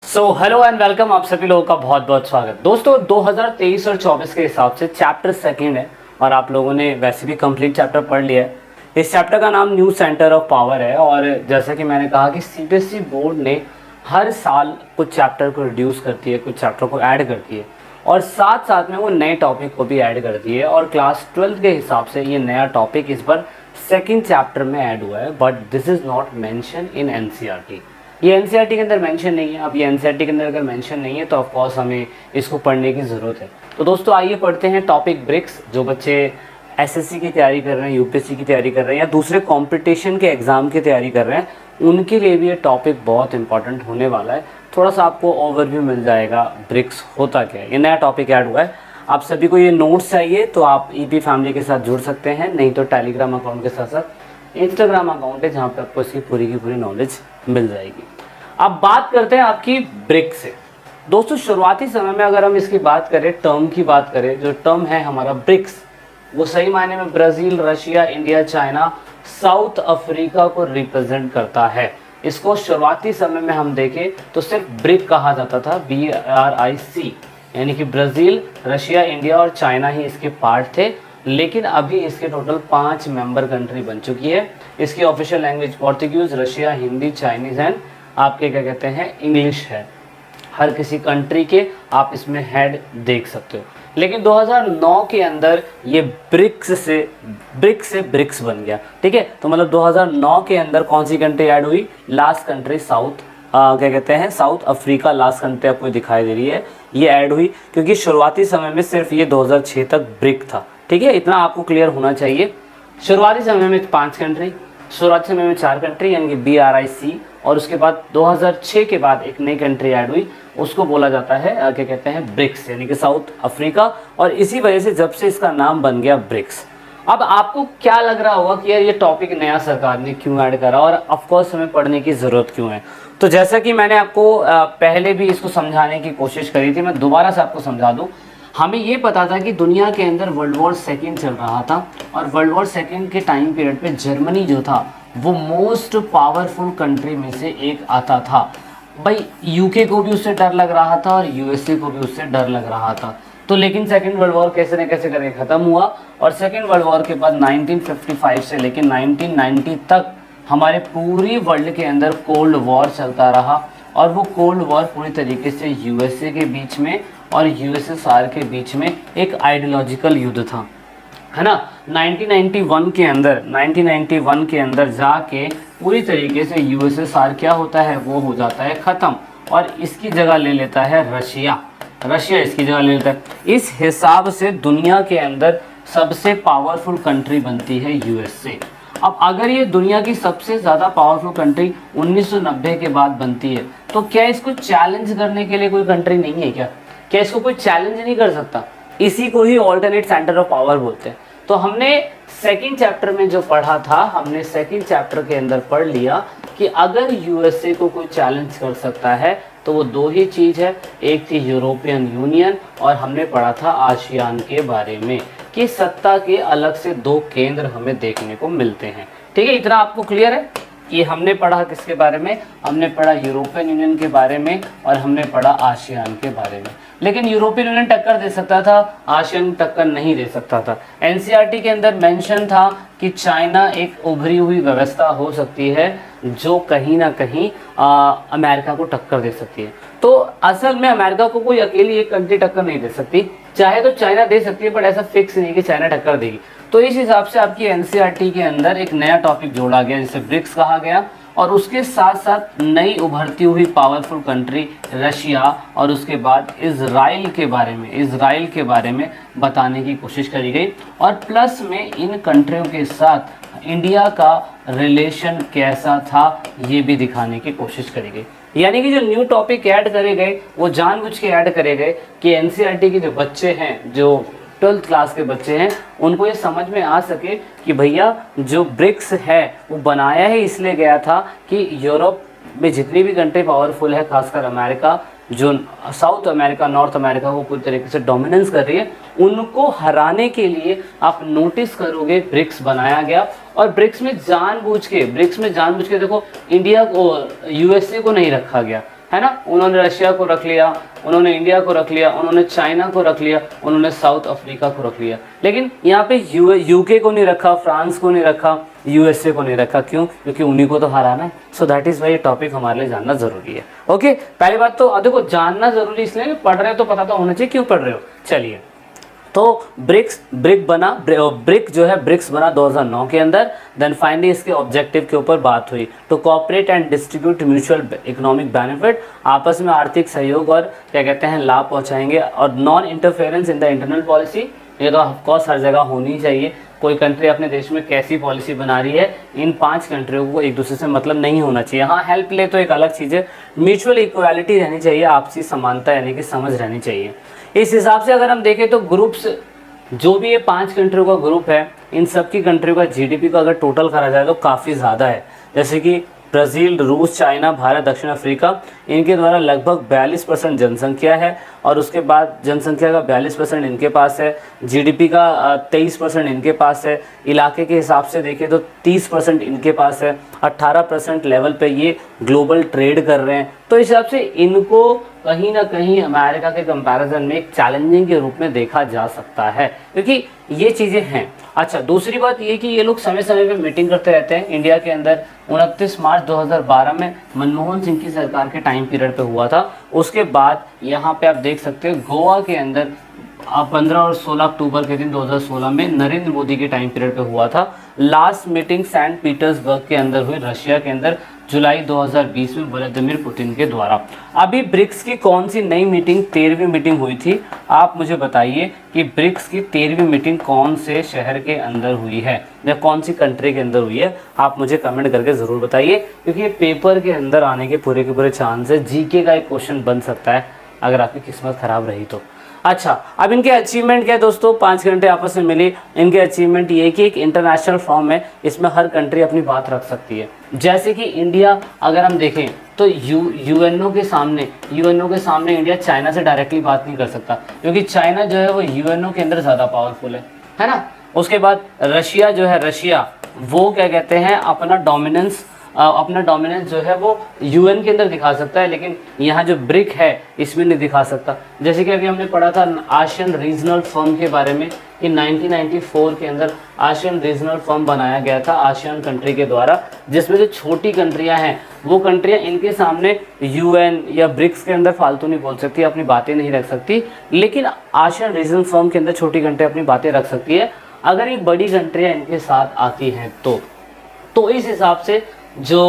Hello and welcome, आप सभी लोगों का बहुत बहुत स्वागत। दोस्तों 2023 और 24 के हिसाब से चैप्टर सेकंड है और आप लोगों ने वैसे भी कंप्लीट चैप्टर पढ़ लिया है। इस चैप्टर का नाम न्यू सेंटर ऑफ पावर है और जैसा कि मैंने कहा कि सीबीएसई बोर्ड ने हर साल कुछ चैप्टर को रिड्यूस करती है, कुछ चैप्टर को ऐड करती है और साथ साथ में वो नए टॉपिक को भी ऐड करती है। और क्लास 12 के हिसाब से ये नया टॉपिक इस बार सेकेंड चैप्टर में ऐड हुआ है, but this is not mention in NCERT. ये एनसीईआरटी के अंदर मेंशन नहीं है। अब ये एनसीईआरटी के अंदर अगर मेंशन नहीं है तो ऑफ कोर्स हमें इसको पढ़ने की ज़रूरत है। तो दोस्तों आइए पढ़ते हैं टॉपिक ब्रिक्स। जो बच्चे एसएससी की तैयारी कर रहे हैं, यूपीएससी की तैयारी कर रहे हैं या दूसरे कंपटीशन के एग्ज़ाम की तैयारी कर रहे हैं, उनके लिए भी ये टॉपिक बहुत इंपॉर्टेंट होने वाला है। थोड़ा सा आपको ओवरव्यू मिल जाएगा ब्रिक्स होता क्या है। ये नया टॉपिक ऐड हुआ है। आप सभी को ये नोट्स चाहिए तो आप ईपी फैमिली के साथ जुड़ सकते हैं, नहीं तो टेलीग्राम अकाउंट के साथ साथ इंस्टाग्राम अकाउंट है जहाँ पे आपको इसकी पूरी की पूरी नॉलेज मिल जाएगी। अब बात करते हैं आपकी ब्रिक्स से। दोस्तों शुरुआती समय में अगर हम इसकी बात करें, टर्म की बात करें, जो टर्म है हमारा ब्रिक्स, वो सही मायने में Brazil, Russia, India, China, south Africa को रिप्रेजेंट करता है। इसको शुरुआती समय में हम देखें तो सिर्फ ब्रिक कहा जाता था, BRIC, यानी कि ब्राज़ील, रशिया, इंडिया और चाइना ही इसके पार्ट थे। लेकिन अभी इसके टोटल 5 मेंबर कंट्री बन चुकी है। इसकी official language Portuguese, Russia, Hindi, Chinese and आपके क्या कहते हैं इंग्लिश है। हर किसी कंट्री के आप इसमें हेड देख सकते हो। लेकिन 2009 के अंदर ये ब्रिक्स से ब्रिक्स बन गया। ठीक है, तो मतलब 2009 के अंदर कौन सी कंट्री ऐड हुई? लास्ट कंट्री क्या कहते हैं साउथ अफ्रीका, लास्ट कंट्री आपको दिखाई दे रही है, ये ऐड हुई। क्योंकि शुरुआती समय में सिर्फ ये 2006 तक ब्रिक था। ठीक है, इतना आपको क्लियर होना चाहिए। शुरुआती समय में 5 कंट्री, शुरुआती समय में 4 कंट्री यानी कि BRIC, और उसके बाद 2006 के बाद एक नई कंट्री ऐड हुई, उसको बोला जाता है क्या कहते हैं ब्रिक्स, यानी कि साउथ अफ्रीका। और इसी वजह से जब से इसका नाम बन गया ब्रिक्स। अब आपको क्या लग रहा होगा कि यार ये टॉपिक नया सरकार ने क्यों ऐड करा और ऑफ कोर्स हमें पढ़ने की ज़रूरत क्यों है? तो जैसा कि मैंने आपको पहले भी इसको समझाने की कोशिश करी थी, मैं दोबारा से आपको समझा दूँ। हमें ये पता था कि दुनिया के अंदर वर्ल्ड वॉर सेकेंड चल रहा था और वर्ल्ड वॉर सेकेंड के टाइम पीरियड पे जर्मनी जो था वो मोस्ट पावरफुल कंट्री में से एक आता था। भाई यूके को भी उससे डर लग रहा था और यूएसए को भी उससे डर लग रहा था। तो लेकिन सेकेंड वर्ल्ड वॉर कैसे न कैसे करके ख़त्म हुआ और सेकेंड वर्ल्ड वॉर के बाद 1955 से लेकर 1990 तक हमारे पूरी वर्ल्ड के अंदर कोल्ड वॉर चलता रहा। और वो कोल्ड वॉर पूरी तरीके से यूएसए के बीच में और यूएसएसआर के बीच में एक आइडियोलॉजिकल युद्ध था, है ना। 1991 के अंदर जाके पूरी तरीके से यूएसएसआर क्या होता है, वो हो जाता है ख़त्म और इसकी जगह ले लेता है रशिया इसकी जगह ले लेता है। इस हिसाब से दुनिया के अंदर सबसे पावरफुल कंट्री बनती है यूएसए। अब अगर ये दुनिया की सबसे ज़्यादा पावरफुल कंट्री 1990 के बाद बनती है तो क्या इसको चैलेंज करने के लिए कोई कंट्री नहीं है क्या? क्या इसको कोई चैलेंज नहीं कर सकता? इसी को ही ऑल्टरनेट सेंटर ऑफ पावर बोलते हैं। तो हमने सेकंड चैप्टर में जो पढ़ा था, हमने सेकंड चैप्टर के अंदर पढ़ लिया कि अगर यूएसए को कोई चैलेंज कर सकता है तो वो 2 ही चीज़ है, एक थी यूरोपियन यूनियन और हमने पढ़ा था आसियान के बारे में कि सत्ता के अलग से 2 केंद्र हमें देखने को मिलते हैं। ठीक है, इतना आपको क्लियर है कि हमने पढ़ा किसके बारे में? हमने पढ़ा यूरोपियन यूनियन के बारे में और हमने पढ़ा आसियान के बारे में। लेकिन यूरोपियन यूनियन टक्कर दे सकता था, आसियान टक्कर नहीं दे सकता था। एनसीईआरटी के अंदर मेंशन था कि चाइना एक उभरी हुई व्यवस्था हो सकती है जो कहीं ना कहीं अमेरिका को टक्कर दे सकती है। तो असल में अमेरिका को कोई अकेली एक कंट्री टक्कर नहीं दे सकती, चाहे तो चाइना दे सकती है, बट ऐसा फिक्स नहीं कि चाइना टक्कर देगी। तो इस हिसाब से आपकी एनसीईआरटी के अंदर एक नया टॉपिक जोड़ा गया जिसे ब्रिक्स कहा गया और उसके साथ साथ नई उभरती हुई पावरफुल कंट्री रशिया और उसके बाद इजराइल के बारे में बताने की कोशिश करी गई। और प्लस में इन कंट्रियों के साथ इंडिया का रिलेशन कैसा था ये भी दिखाने की कोशिश करी गई। यानी कि जो न्यू टॉपिक ऐड करे गए वो जानबूझ के ऐड करे गए कि एनसीईआरटी के जो बच्चे हैं, जो 12th क्लास के बच्चे हैं, उनको ये समझ में आ सके कि भैया जो ब्रिक्स है वो बनाया ही इसलिए गया था कि यूरोप में जितनी भी कंट्री पावरफुल है, खासकर अमेरिका, जो साउथ अमेरिका, नॉर्थ अमेरिका को पूरी तरीके से डोमिनेंस कर रही है, उनको हराने के लिए आप नोटिस करोगे ब्रिक्स बनाया गया। और ब्रिक्स में जानबूझ के देखो इंडिया को, यूएसए को नहीं रखा गया। है ना। उन्होंने रशिया को रख लिया, उन्होंने इंडिया को रख लिया, उन्होंने चाइना को रख लिया, उन्होंने साउथ अफ्रीका को रख लिया, लेकिन यहाँ पे यूके को नहीं रखा, फ्रांस को नहीं रखा, यूएसए को नहीं रखा। क्यों? क्योंकि उन्हीं को तो हराना है। सो दैट इज वाई ये टॉपिक हमारे लिए जानना जरूरी है। ओके, पहली बात तो देखो जानना जरूरी इसलिए पढ़ रहे हो तो पता तो होना चाहिए क्यों पढ़ रहे हो। चलिए, तो ब्रिक जो है ब्रिक्स बना 2009 के अंदर। देन फाइनली इसके ऑब्जेक्टिव के ऊपर बात हुई। तो cooperate and distribute mutual economic benefit, आपस में आर्थिक सहयोग और क्या कहते हैं लाभ पहुंचाएंगे। और non interference in the internal policy, ये तो ऑफकोर्स हर जगह होनी चाहिए। कोई कंट्री अपने देश में कैसी पॉलिसी बना रही है, इन 5 कंट्रियों को एक दूसरे से मतलब नहीं होना चाहिए। हाँ, हेल्प ले तो एक अलग चीज़ है। म्यूचुअल इक्वालिटी रहनी चाहिए, आपसी समानता यानी कि समझ रहनी चाहिए। इस हिसाब से अगर हम देखें तो ग्रुप्स, जो भी ये 5 कंट्रियों का ग्रुप है, इन सब की कंट्रियों का जीडीपी का अगर टोटल करा जाए तो काफ़ी ज़्यादा है। जैसे कि ब्राज़ील, रूस, चाइना, भारत, दक्षिण अफ्रीका, इनके द्वारा लगभग 42% जनसंख्या है। और उसके बाद जनसंख्या का 42% इनके पास है, जीडीपी का 23% इनके पास है। इलाके के हिसाब से देखें तो 30% इनके पास है। 18% लेवल पे ये ग्लोबल ट्रेड कर रहे हैं। तो इस हिसाब से इनको कहीं ना कहीं अमेरिका के कंपैरिजन में एक चैलेंजिंग के रूप में देखा जा सकता है, क्योंकि ये चीज़ें हैं। अच्छा, दूसरी बात ये कि ये लोग समय समय पे मीटिंग करते रहते हैं। इंडिया के अंदर 29 मार्च 2012 में मनमोहन सिंह की सरकार के टाइम पीरियड पे हुआ था। उसके बाद यहाँ पे आप देख सकते हैं गोवा के अंदर 15 और 16 अक्टूबर के दिन 2016 में नरेंद्र मोदी के टाइम पीरियड पे हुआ था। लास्ट मीटिंग सेंट पीटर्सबर्ग के अंदर हुई, रशिया के अंदर, जुलाई 2020 में व्लादिमीर पुतिन के द्वारा। अभी ब्रिक्स की कौन सी नई मीटिंग, 13वीं मीटिंग हुई थी? आप मुझे बताइए कि ब्रिक्स की 13वीं मीटिंग कौन से शहर के अंदर हुई है या कौन सी कंट्री के अंदर हुई है? आप मुझे कमेंट करके ज़रूर बताइए, क्योंकि ये पेपर के अंदर आने के पूरे चांस है। जीके का एक क्वेश्चन बन सकता है अगर आपकी किस्मत खराब रही तो। अच्छा, अब इनके अचीवमेंट क्या है दोस्तों? 5 घंटे आपस में मिली। इनके अचीवमेंट ये कि एक इंटरनेशनल फॉर्म है, इसमें हर कंट्री अपनी बात रख सकती है। जैसे कि इंडिया अगर हम देखें तो यूएनओ के सामने इंडिया चाइना से डायरेक्टली बात नहीं कर सकता, क्योंकि चाइना जो है वो यूएनओ के अंदर ज़्यादा पावरफुल है ना। उसके बाद रशिया जो है, रशिया वो क्या कहते हैं अपना डोमिनेंस जो है वो यूएन के अंदर दिखा सकता है, लेकिन यहाँ जो ब्रिक है इसमें नहीं दिखा सकता। जैसे कि अभी हमने पढ़ा था आशियन रीजनल फर्म के बारे में कि 1994 के अंदर आशियन रीजनल फर्म बनाया गया था आशियन कंट्री के द्वारा, जिसमें जो छोटी कंट्रियाँ हैं वो कंट्रियाँ इनके सामने यूएन या ब्रिक्स के अंदर फालतू नहीं बोल सकती, अपनी बातें नहीं रख सकती, लेकिन आशियन रीजनल फर्म के अंदर छोटी कंट्री अपनी बातें रख सकती है अगर ये बड़ी कंट्रियाँ इनके साथ आती हैं तो इस हिसाब से जो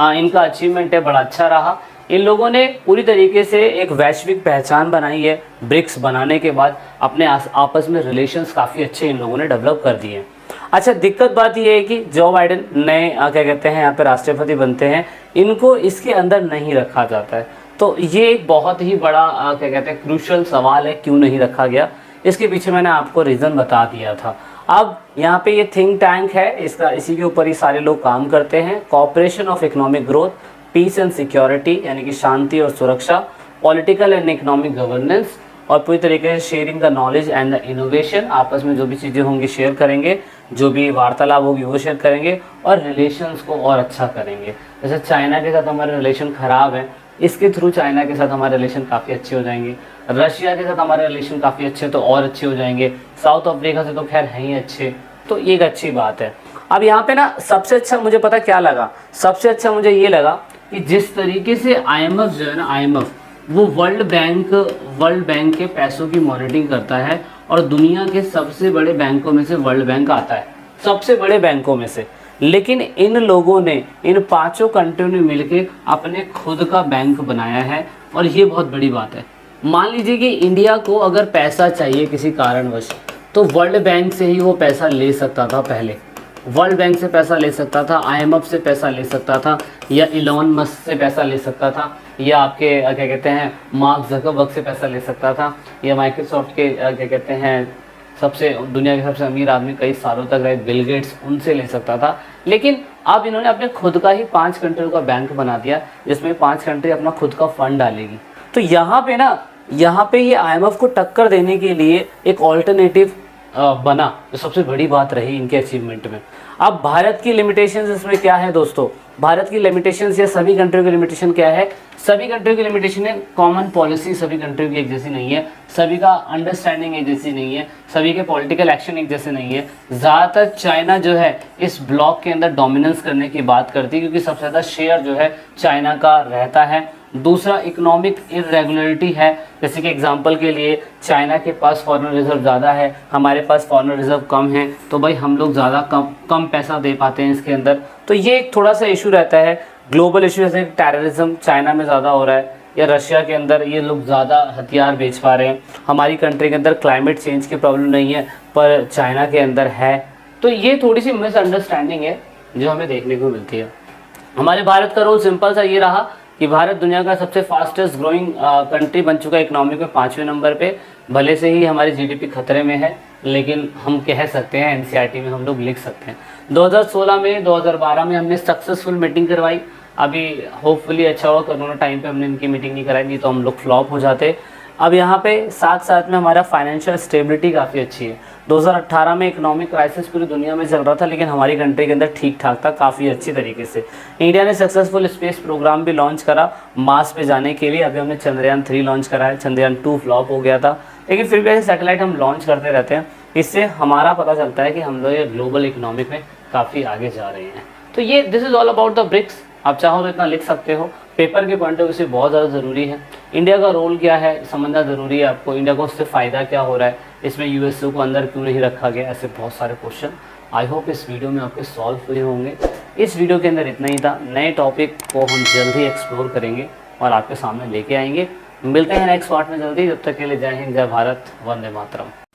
इनका अचीवमेंट है बड़ा अच्छा रहा। इन लोगों ने पूरी तरीके से एक वैश्विक पहचान बनाई है। ब्रिक्स बनाने के बाद अपने आपस में रिलेशंस काफ़ी अच्छे इन लोगों ने डेवलप कर दिए हैं। अच्छा, दिक्कत बात ये है कि जो बाइडेन नए क्या कहते हैं यहाँ पे राष्ट्रपति बनते हैं, इनको इसके अंदर नहीं रखा जाता है। तो ये एक बहुत ही बड़ा क्या कहते हैं क्रूशियल सवाल है, क्यों नहीं रखा गया। इसके पीछे मैंने आपको रीज़न बता दिया था। अब यहाँ पे ये थिंक टैंक है, इसी के ऊपर ही सारे लोग काम करते हैं। Cooperation of economic growth, peace and security यानी कि शांति और सुरक्षा, पॉलिटिकल एंड इकोनॉमिक गवर्नेंस, और पूरी तरीके से sharing the knowledge and the innovation, आपस में जो भी चीज़ें होंगी शेयर करेंगे, जो भी वार्तालाप होगी वो शेयर करेंगे, और रिलेशंस को और अच्छा करेंगे। जैसे चाइना के साथ हमारे रिलेशन ख़राब है, इसके थ्रू चाइना के साथ हमारे रिलेशन काफ़ी अच्छे हो जाएंगे। रशिया के साथ हमारे रिलेशन काफ़ी अच्छे तो और अच्छे हो जाएंगे। साउथ अफ्रीका से तो खैर हैं ही अच्छे, तो ये एक अच्छी बात है। अब यहाँ पे ना सबसे अच्छा मुझे पता क्या लगा, सबसे अच्छा मुझे ये लगा कि जिस तरीके से IMF जो है ना, IMF वो वर्ल्ड बैंक के पैसों की मॉनिटरिंग करता है, और दुनिया के सबसे बड़े बैंकों में से वर्ल्ड बैंक आता है, सबसे बड़े बैंकों में से। लेकिन इन लोगों ने, इन 5 कंट्रियों ने मिलकर अपने खुद का बैंक बनाया है, और ये बहुत बड़ी बात है। मान लीजिए कि इंडिया को अगर पैसा चाहिए किसी कारणवश, तो वर्ल्ड बैंक से ही वो पैसा ले सकता था। पहले वर्ल्ड बैंक से पैसा ले सकता था, IMF से पैसा ले सकता था, या इलॉन मस्क से पैसा ले सकता था, या आपके क्या कहते हैं मार्क ज़करबर्ग से पैसा ले सकता था, या माइक्रोसॉफ्ट के क्या कहते हैं दुनिया के सबसे अमीर आदमी कई सालों तक रहे बिल गेट्स, उनसे ले सकता था। लेकिन अब इन्होंने अपने खुद का ही 5 कंट्रियों का बैंक बना दिया, जिसमें 5 कंट्री अपना खुद का फंड डालेगी। तो यहाँ पे ये IMF को टक्कर देने के लिए एक ऑल्टरनेटिव बना, जो सबसे बड़ी बात रही इनके अचीवमेंट में। अब भारत की लिमिटेशंस इसमें क्या है दोस्तों, भारत की लिमिटेशंस या सभी कंट्रियों की लिमिटेशन क्या है, सभी कंट्रियों की लिमिटेशन है कॉमन पॉलिसी सभी कंट्रियों की एक जैसी नहीं है, सभी का अंडरस्टैंडिंग एक जैसी नहीं है, सभी के पॉलिटिकल एक्शन एक जैसे नहीं है। ज़्यादातर चाइना जो है इस ब्लॉक के अंदर डोमिनेंस करने की बात करती है, क्योंकि सबसे ज़्यादा शेयर जो है चाइना का रहता है। दूसरा इकोनॉमिक इरेगुलरिटी है, जैसे कि एग्जांपल के लिए चाइना के पास फॉरेन रिजर्व ज़्यादा है, हमारे पास फॉरेन रिजर्व कम है, तो भाई हम लोग ज़्यादा कम पैसा दे पाते हैं इसके अंदर। तो ये एक थोड़ा सा इशू रहता है। ग्लोबल इशू जैसे टेररिज्म चाइना में ज़्यादा हो रहा है, या रशिया के अंदर ये लोग ज़्यादा हथियार बेच पा रहे हैं। हमारी कंट्री के अंदर क्लाइमेट चेंज की प्रॉब्लम नहीं है, पर चाइना के अंदर है। तो ये थोड़ी सी मिसअंडरस्टैंडिंग है जो हमें देखने को मिलती है। हमारे भारत का रोल सिंपल सा ये रहा कि भारत दुनिया का सबसे फास्टेस्ट ग्रोइंग कंट्री बन चुका है, इकोनॉमी में 5वें नंबर पे। भले से ही हमारी जीडीपी खतरे में है, लेकिन हम कह सकते हैं, एनसीईआरटी में हम लोग लिख सकते हैं। 2016 में 2012 में हमने सक्सेसफुल मीटिंग करवाई। अभी होपफुली अच्छा हुआ कोरोना टाइम पे हमने इनकी मीटिंग नहीं कराई, नहीं तो हम लोग फ्लॉप हो जाते। अब यहाँ पे साथ साथ में हमारा फाइनेंशियल स्टेबिलिटी काफ़ी अच्छी है। 2018 में इकोनॉमिक क्राइसिस पूरी दुनिया में चल रहा था, लेकिन हमारी कंट्री के अंदर ठीक ठाक था, काफ़ी अच्छी तरीके से। इंडिया ने सक्सेसफुल स्पेस प्रोग्राम भी लॉन्च करा मार्स पे जाने के लिए। अभी हमने चंद्रयान 3 लॉन्च करा है, चंद्रयान 2 फ्लॉप हो गया था, लेकिन फिर भी ऐसे सैटेलाइट हम लॉन्च करते रहते हैं। इससे हमारा पता चलता है कि हम लोग ये ग्लोबल इकोनॉमिक में काफ़ी आगे जा रहे हैं। तो ये this is all about the BRICS. आप चाहो तो इतना लिख सकते हो, पेपर के पॉइंट ऑफ व्यू से बहुत ज़्यादा ज़रूरी है। इंडिया का रोल क्या है समझना ज़रूरी है आपको, इंडिया को उससे फ़ायदा क्या हो रहा है, इसमें यूएसए को अंदर क्यों नहीं रखा गया, ऐसे बहुत सारे क्वेश्चन आई होप इस वीडियो में आपके सॉल्व हुए होंगे। इस वीडियो के अंदर इतना ही था। नए टॉपिक को हम जल्द ही एक्सप्लोर करेंगे और आपके सामने लेके आएंगे। मिलते हैं नेक्स्ट पार्ट में जल्दी। जब तक के लिए जय हिंद, जय भारत, वंदे मातरम।